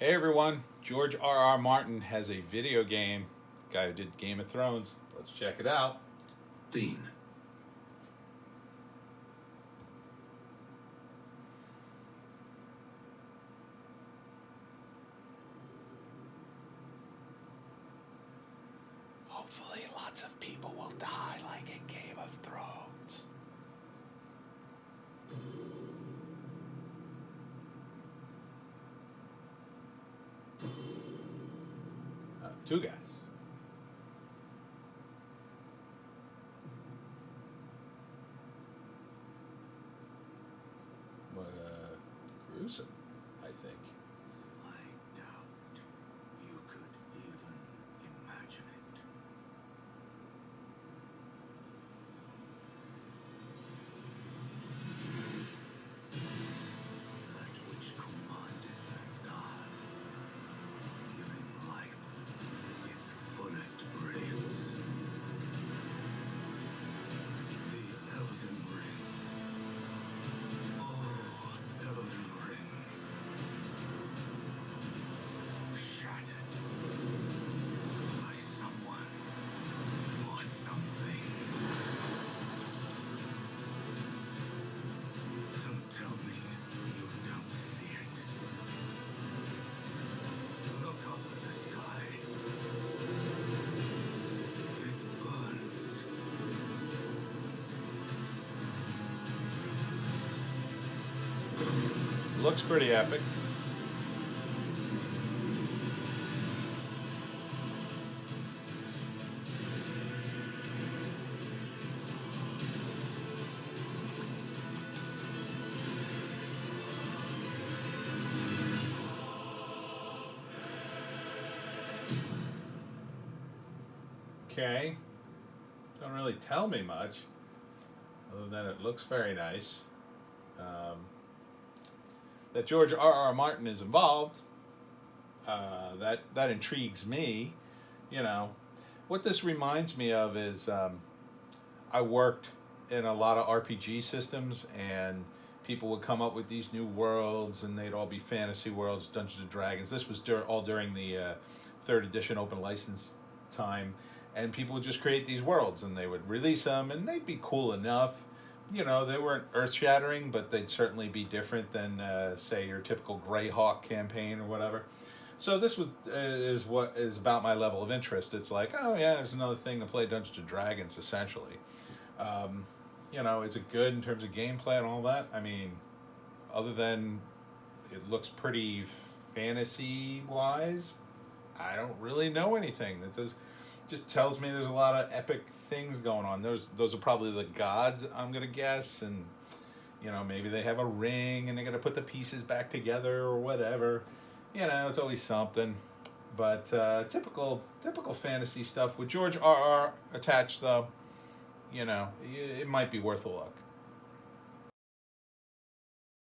Hey everyone, George R.R. Martin has a video game, guy who did Game of Thrones. Let's check it out. Dean. Hopefully lots of people will die like in Game of Thrones. Two guys. Gruesome, I think. I doubt you could even imagine it. That which commanded the stars, giving life its fullest brilliance. The Elden Ring. Oh, Elden Ring. Shattered by someone or something. Don't tell me you don't see it. Look up at the sky. It burns. Looks pretty epic. Okay, don't really tell me much, other than it looks very nice. That George R.R. Martin is involved, that intrigues me. You know, what this reminds me of is I worked in a lot of RPG systems, and people would come up with these new worlds, and they'd all be fantasy worlds, Dungeons and Dragons. This was all during the third edition open license time, and people would just create these worlds, and they would release them, and they'd be cool enough. You know, they weren't earth-shattering, but they'd certainly be different than, say, your typical Greyhawk campaign or whatever. So this is what is about my level of interest. It's like, oh yeah, there's another thing to play Dungeons and Dragons, essentially. You know, is it good in terms of gameplay and all that? I mean, other than it looks pretty fantasy-wise, I don't really know anything. That does just tells me there's a lot of epic things going on. Those are probably the gods, I'm gonna guess, and you know, maybe they have a ring and they're gonna put the pieces back together or whatever. You know, it's always something. But typical fantasy stuff with George R.R. attached, though. You know, it might be worth a look.